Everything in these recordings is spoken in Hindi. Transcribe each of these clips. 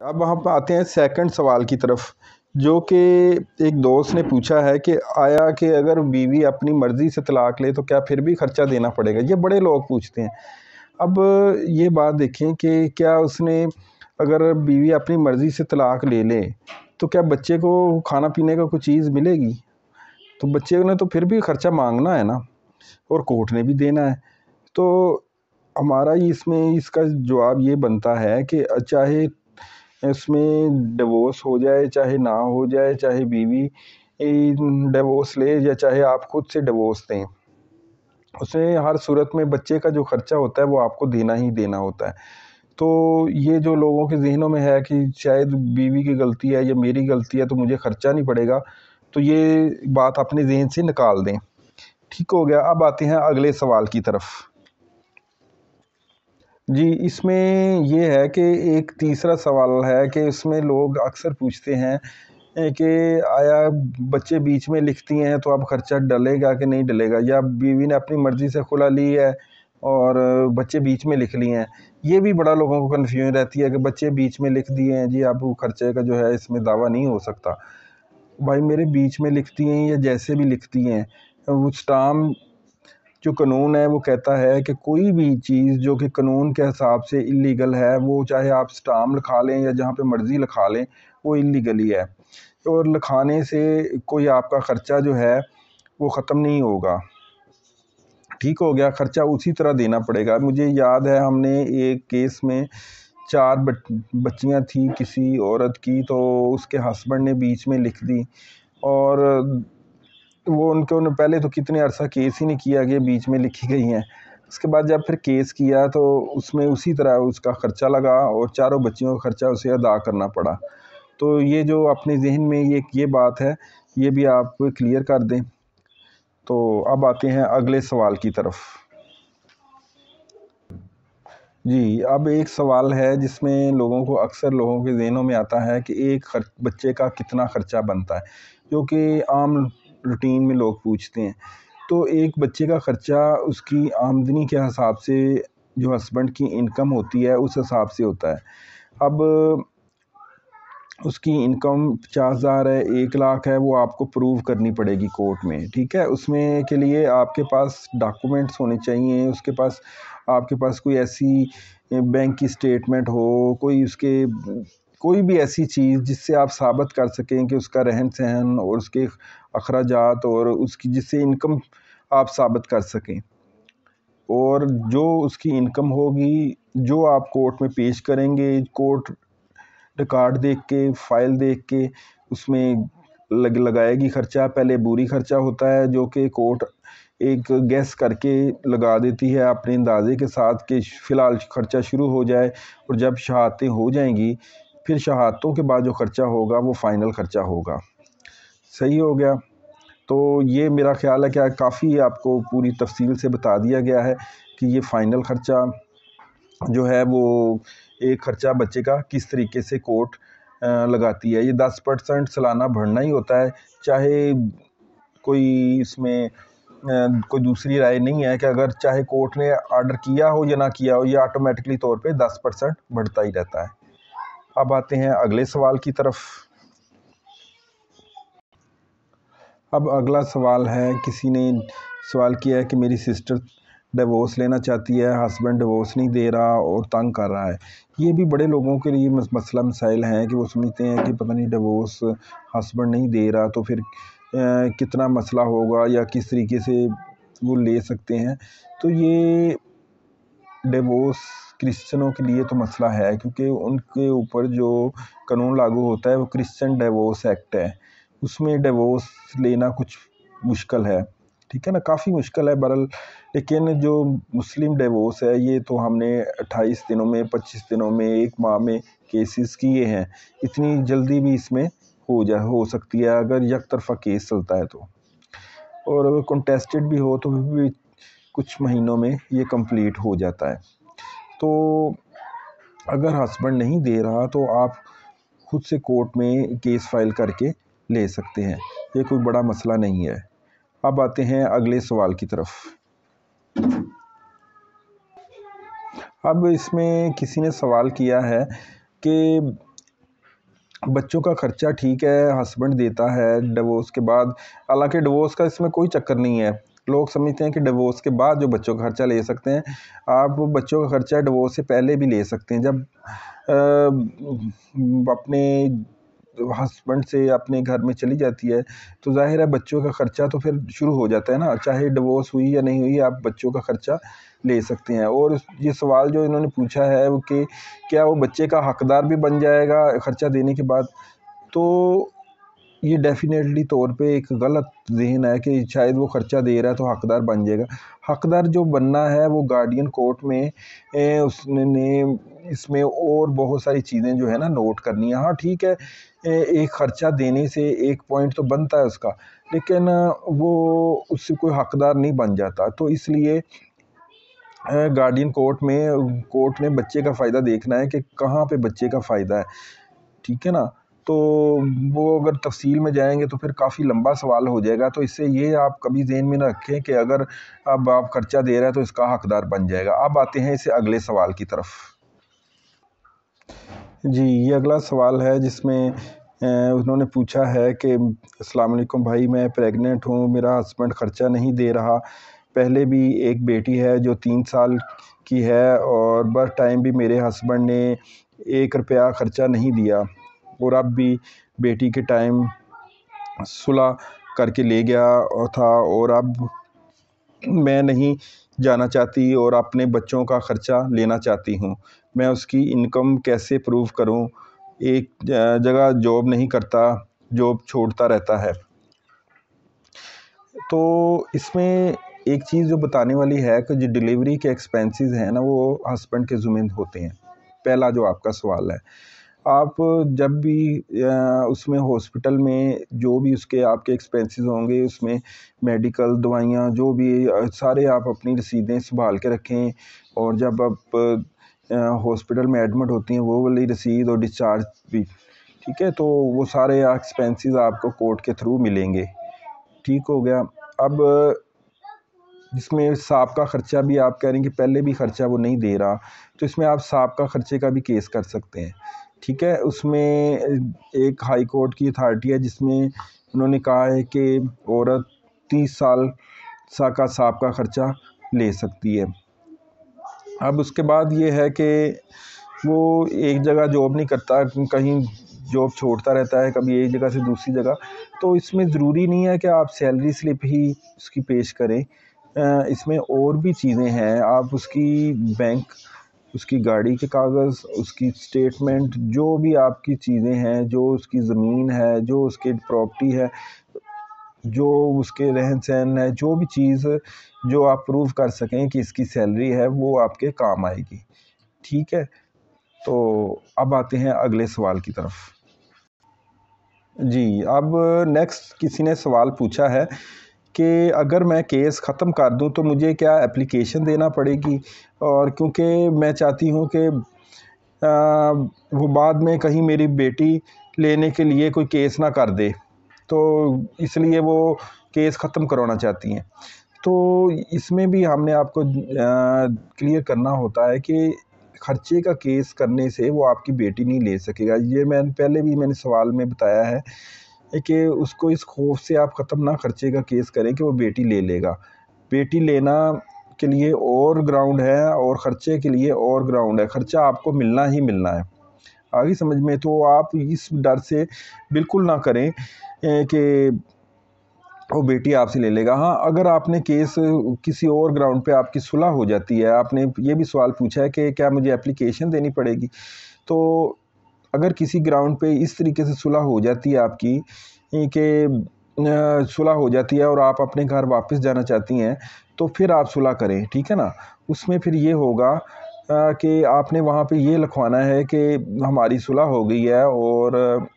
अब हम आते हैं सेकंड सवाल की तरफ, जो कि एक दोस्त ने पूछा है कि आया कि अगर बीवी अपनी मर्ज़ी से तलाक ले तो क्या फिर भी ख़र्चा देना पड़ेगा? ये बड़े लोग पूछते हैं। अब ये बात देखें कि क्या उसने अगर बीवी अपनी मर्ज़ी से तलाक ले ले, तो क्या बच्चे को खाना-पीने का कोई चीज़ मिलेगी? तो बच्चे ने तो फिर भी ख़र्चा माँगना है ना, और कोर्ट ने भी देना है। तो हमारा इसमें इसका जवाब ये बनता है कि चाहे इसमें डिवोर्स हो जाए, चाहे ना हो जाए, चाहे बीवी डिवोर्स ले या चाहे आप खुद से डिवोर्स दें, उसमें हर सूरत में बच्चे का जो खर्चा होता है वो आपको देना ही देना होता है। तो ये जो लोगों के ज़हनों में है कि शायद बीवी की गलती है या मेरी गलती है तो मुझे खर्चा नहीं पड़ेगा, तो ये बात अपने ज़हन से निकाल दें। ठीक हो गया। अब आते हैं अगले सवाल की तरफ। जी, इसमें ये है कि एक तीसरा सवाल है कि इसमें लोग अक्सर पूछते हैं कि आया बच्चे बीच में लिखती हैं तो अब खर्चा डलेगा कि नहीं डलेगा, या बीवी ने अपनी मर्ज़ी से खुला ली है और बच्चे बीच में लिख लिए हैं। ये भी बड़ा लोगों को कन्फ्यूजन रहती है कि बच्चे बीच में लिख दिए हैं जी, अब वो खर्चे का जो है इसमें दावा नहीं हो सकता। भाई मेरे बीच में लिखती हैं या जैसे भी लिखती हैं, वो स्टाम्प जो कानून है वो कहता है कि कोई भी चीज़ जो कि कानून के हिसाब से इल्लीगल है, वो चाहे आप स्टाम्प लिखा लें या जहाँ पे मर्ज़ी लिखा लें, वो इल्लीगल ही है। और लिखाने से कोई आपका ख़र्चा जो है वो ख़त्म नहीं होगा। ठीक हो गया, ख़र्चा उसी तरह देना पड़ेगा। मुझे याद है हमने एक केस में 4 बच्चियाँ थी किसी औरत की, तो उसके हस्बैंड ने बीच में लिख दी, और वो उन्होंने पहले तो कितने अरसा केस ही नहीं किया कि बीच में लिखी गई हैं। उसके बाद जब फिर केस किया तो उसमें उसी तरह उसका ख़र्चा लगा और चारों बच्चियों का ख़र्चा उसे अदा करना पड़ा। तो ये जो अपने ज़हन में ये बात है, ये भी आप क्लियर कर दें। तो अब आते हैं अगले सवाल की तरफ। जी, अब एक सवाल है जिसमें अक्सर लोगों के ज़हनों में आता है कि एक बच्चे का कितना ख़र्चा बनता है, जो कि आम रूटीन में लोग पूछते हैं। तो एक बच्चे का ख़र्चा उसकी आमदनी के हिसाब से, जो हस्बैंड की इनकम होती है उस हिसाब से होता है। अब उसकी इनकम 50,000 है, 1 लाख है, वो आपको प्रूव करनी पड़ेगी कोर्ट में, ठीक है? उसमें के लिए आपके पास डॉक्यूमेंट्स होने चाहिए, आपके पास कोई ऐसी बैंक की स्टेटमेंट हो, कोई भी ऐसी चीज़ जिससे आप साबित कर सकें कि उसका रहन-सहन और उसके अखराजात और उसकी जिससे इनकम आप साबित कर सकें। और जो उसकी इनकम होगी, जो आप कोर्ट में पेश करेंगे, कोर्ट रिकॉर्ड देख के, फ़ाइल देख के उसमें लगाएगी खर्चा। पहले बुरी खर्चा होता है जो कि कोर्ट एक गेस करके लगा देती है अपने अंदाज़े के साथ कि फ़िलहाल खर्चा शुरू हो जाए, और जब शहादतें हो जाएंगी फिर शहादतों के बाद जो खर्चा होगा वो फ़ाइनल खर्चा होगा। सही हो गया। तो ये मेरा ख़्याल है कि काफ़ी आपको पूरी तफ़सील से बता दिया गया है कि ये फ़ाइनल खर्चा जो है वो एक खर्चा बच्चे का किस तरीके से कोर्ट लगाती है। ये 10% सालाना भरना ही होता है, चाहे कोई इसमें कोई दूसरी राय नहीं है कि अगर चाहे कोर्ट ने ऑर्डर किया हो या ना किया हो, ये ऑटोमेटिकली तौर पे 10% बढ़ता ही रहता है। अब आते हैं अगले सवाल की तरफ। अब अगला सवाल है, किसी ने सवाल किया है कि मेरी सिस्टर डिवोर्स लेना चाहती है, हस्बैंड डिवोर्स नहीं दे रहा और तंग कर रहा है। ये भी बड़े लोगों के लिए मसला मसाइल हैं कि वो समझते हैं कि पता नहीं डिवोर्स हस्बैंड नहीं दे रहा तो फिर कितना मसला होगा या किस तरीके से वो ले सकते हैं। तो ये डिवोर्स क्रिश्चियनों के लिए तो मसला है, क्योंकि उनके ऊपर जो कानून लागू होता है वो क्रिश्चियन डिवोर्स एक्ट है। उसमें डिवोर्स लेना कुछ मुश्किल है, ठीक है ना, काफ़ी मुश्किल है बहरहाल। लेकिन जो मुस्लिम डिवोर्स है ये तो हमने 28 दिनों में, 25 दिनों में, 1 माह में केसेस किए हैं। इतनी जल्दी भी इसमें हो सकती है अगर एक तरफ़ा केस चलता है तो, और अगर कंटेस्टेड भी हो तो भी कुछ महीनों में ये कंप्लीट हो जाता है। तो अगर हस्बैंड नहीं दे रहा तो आप खुद से कोर्ट में केस फाइल करके ले सकते हैं, ये कोई बड़ा मसला नहीं है। अब आते हैं अगले सवाल की तरफ। अब इसमें किसी ने सवाल किया है कि बच्चों का खर्चा ठीक है हस्बैंड देता है डिवोर्स के बाद, हालांकि डिवोर्स का इसमें कोई चक्कर नहीं है। लोग समझते हैं कि डिवोर्स के बाद जो बच्चों का खर्चा ले सकते हैं, आप बच्चों का खर्चा डिवोर्स से पहले भी ले सकते हैं। जब अपने हस्बैंड से अपने घर में चली जाती है तो जाहिर है बच्चों का खर्चा तो फिर शुरू हो जाता है ना, चाहे डिवोर्स हुई या नहीं हुई, आप बच्चों का खर्चा ले सकते हैं। और ये सवाल जो इन्होंने पूछा है वो कि क्या वो बच्चे का हकदार भी बन जाएगा खर्चा देने के बाद, तो ये डेफिनेटली तौर पे एक गलत ज़हन है कि शायद वो खर्चा दे रहा है तो हकदार बन जाएगा। हकदार जो बनना है वो गार्डियन कोर्ट में उसने इसमें और बहुत सारी चीज़ें जो है ना नोट करनी है। हाँ ठीक है, एक खर्चा देने से एक पॉइंट तो बनता है उसका, लेकिन वो उससे कोई हकदार नहीं बन जाता। तो इसलिए गार्डियन कोर्ट ने बच्चे का फ़ायदा देखना है कि कहाँ पे बच्चे का फ़ायदा है, ठीक है ना। तो वो अगर तफसील में जाएंगे तो फिर काफ़ी लंबा सवाल हो जाएगा। तो इससे ये आप कभी ज़हन में ना रखें कि अगर अब आप खर्चा दे रहे हैं तो इसका हकदार बन जाएगा। अब आते हैं इसे अगले सवाल की तरफ। जी, ये अगला सवाल है जिसमें उन्होंने पूछा है कि अस्सलाम वालेकुम भाई, मैं प्रेग्नेंट हूँ, मेरा हस्बैंड खर्चा नहीं दे रहा। पहले भी एक बेटी है जो 3 साल की है और बर्थ टाइम भी मेरे हस्बैंड ने 1 रुपया खर्चा नहीं दिया, और अब भी बेटी के टाइम सुलह करके ले गया था, और अब मैं नहीं जाना चाहती और अपने बच्चों का खर्चा लेना चाहती हूँ। मैं उसकी इनकम कैसे प्रूव करूँ? एक जगह जॉब नहीं करता, जॉब छोड़ता रहता है। तो इसमें एक चीज़ जो बताने वाली है कि जो डिलीवरी के एक्सपेंसेस हैं ना वो हस्बैंड के ज़िम्मे होते हैं। पहला जो आपका सवाल है, आप जब भी उसमें हॉस्पिटल में जो भी उसके आपके एक्सपेंसेस होंगे, उसमें मेडिकल दवाइयाँ जो भी सारे आप अपनी रसीदें संभाल के रखें, और जब आप हॉस्पिटल में एडमिट होती हैं वो वाली रसीद और डिस्चार्ज भी, ठीक है। तो वो सारे एक्सपेंसेस आपको कोर्ट के थ्रू मिलेंगे, ठीक हो गया। अब जिसमें साहब खर्चा भी आप कह रहे हैं कि पहले भी खर्चा वो नहीं दे रहा, तो इसमें आप साहब का खर्चे भी केस कर सकते हैं, ठीक है। उसमें एक हाई कोर्ट की अथॉरिटी है जिसमें उन्होंने कहा है कि औरत 30 साल का साहब का खर्चा ले सकती है। अब उसके बाद ये है कि वो एक जगह जॉब नहीं करता, कहीं जॉब छोड़ता रहता है, कभी एक जगह से दूसरी जगह। तो इसमें ज़रूरी नहीं है कि आप सैलरी स्लिप ही उसकी पेश करें, इसमें और भी चीज़ें हैं। आप उसकी बैंक, उसकी गाड़ी के कागज़, उसकी स्टेटमेंट, जो भी आपकी चीज़ें हैं, जो उसकी ज़मीन है, जो उसकी प्रॉपर्टी है, जो उसके रहन सहन है, जो भी चीज़ जो आप प्रूव कर सकें कि इसकी सैलरी है, वो आपके काम आएगी, ठीक है। तो अब आते हैं अगले सवाल की तरफ। जी, अब नेक्स्ट किसी ने सवाल पूछा है कि अगर मैं केस ख़त्म कर दूं तो मुझे क्या एप्लीकेशन देना पड़ेगी, और क्योंकि मैं चाहती हूं कि वो बाद में कहीं मेरी बेटी लेने के लिए कोई केस ना कर दे, तो इसलिए वो केस ख़त्म करवाना चाहती हैं। तो इसमें भी हमने आपको क्लियर करना होता है कि खर्चे का केस करने से वो आपकी बेटी नहीं ले सकेगा। ये मैंने सवाल में बताया है कि उसको इस खौफ से आप ख़त्म ना खर्चे का केस करें कि वो बेटी ले लेगा। बेटी लेना के लिए और ग्राउंड है और ख़र्चे के लिए और ग्राउंड है। ख़र्चा आपको मिलना ही मिलना है, आगे समझ में। तो आप इस डर से बिल्कुल ना करें कि वो बेटी आपसे ले लेगा। हाँ, अगर आपने केस किसी और ग्राउंड पे आपकी सुलह हो जाती है, आपने ये भी सवाल पूछा है कि क्या मुझे एप्लीकेशन देनी पड़ेगी, तो अगर किसी ग्राउंड पे इस तरीके से सुलह हो जाती है आपकी कि सुलह हो जाती है और आप अपने घर वापस जाना चाहती हैं, तो फिर आप सुलह करें, ठीक है ना। उसमें फिर ये होगा कि आपने वहाँ पे ये लिखवाना है कि हमारी सुलह हो गई है, और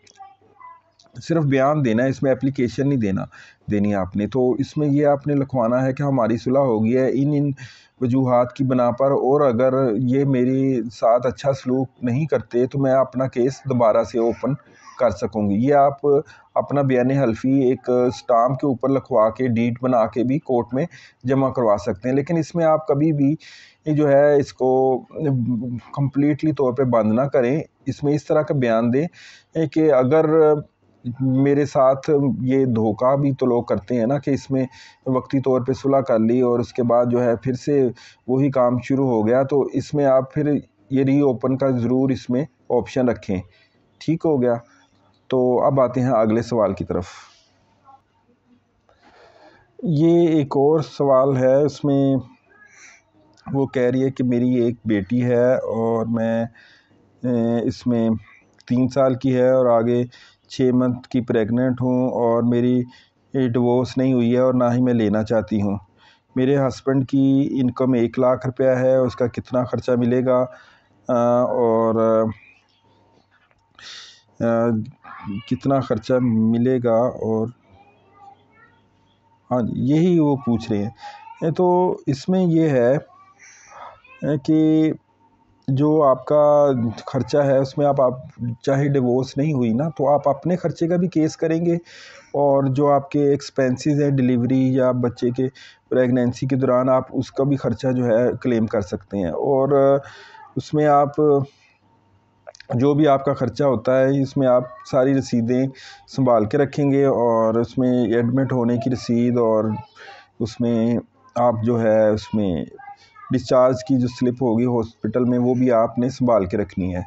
सिर्फ बयान देना है, इसमें एप्लीकेशन नहीं देनी आपने। तो इसमें ये आपने लिखवाना है कि हमारी सुलह हो गई है इन वजूहात की बना पर, और अगर ये मेरे साथ अच्छा सलूक नहीं करते तो मैं अपना केस दोबारा से ओपन कर सकूँगी। ये आप अपना बयान हल्फी एक स्टाम्प के ऊपर लिखवा के डीड बना के भी कोर्ट में जमा करवा सकते हैं। लेकिन इसमें आप कभी भी जो है इसको कम्प्लीटली तौर पे बंद ना करें, इसमें इस तरह का बयान दें कि अगर मेरे साथ ये धोखा भी तो लोग करते हैं ना कि इसमें वक्ती तौर पे सुलह कर ली और उसके बाद जो है फिर से वही काम शुरू हो गया, तो इसमें आप फिर ये रीओपन का ज़रूर इसमें ऑप्शन रखें। ठीक हो गया। तो अब आते हैं अगले सवाल की तरफ। ये एक और सवाल है, उसमें वो कह रही है कि मेरी एक बेटी है और मैं इसमें 3 साल की है और आगे 6 मंथ की प्रेग्नेंट हूँ और मेरी डिवोर्स नहीं हुई है और ना ही मैं लेना चाहती हूँ। मेरे हस्बैंड की इनकम 1 लाख रुपया है, उसका कितना ख़र्चा मिलेगा और कितना ख़र्चा मिलेगा और हाँ यही वो पूछ रहे हैं। तो इसमें ये है कि जो आपका ख़र्चा है उसमें आप चाहे डिवोर्स नहीं हुई ना, तो आप अपने ख़र्चे का भी केस करेंगे और जो आपके एक्सपेंसेस हैं डिलीवरी या बच्चे के प्रेगनेंसी के दौरान आप उसका भी ख़र्चा जो है क्लेम कर सकते हैं। और उसमें आप जो भी आपका ख़र्चा होता है इसमें आप सारी रसीदें संभाल के रखेंगे और उसमें एडमिट होने की रसीद और उसमें आप जो है उसमें डिस्चार्ज की जो स्लिप होगी हॉस्पिटल में वो भी आपने संभाल के रखनी है।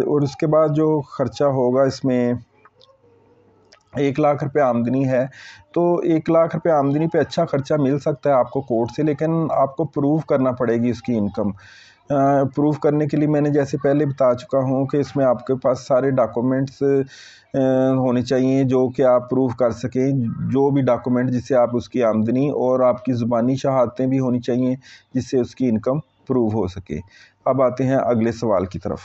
और उसके बाद जो ख़र्चा होगा इसमें 1 लाख रुपये आमदनी है, तो 1 लाख रुपये आमदनी पे अच्छा ख़र्चा मिल सकता है आपको कोर्ट से, लेकिन आपको प्रूव करना पड़ेगी उसकी इनकम। प्रूव करने के लिए मैंने जैसे पहले बता चुका हूँ कि इसमें आपके पास सारे डॉक्यूमेंट्स होने चाहिए जो कि आप प्रूव कर सकें, जो भी डॉक्यूमेंट जिससे आप उसकी आमदनी और आपकी ज़ुबानी शहादतें भी होनी चाहिए जिससे उसकी इनकम प्रूव हो सके। अब आते हैं अगले सवाल की तरफ।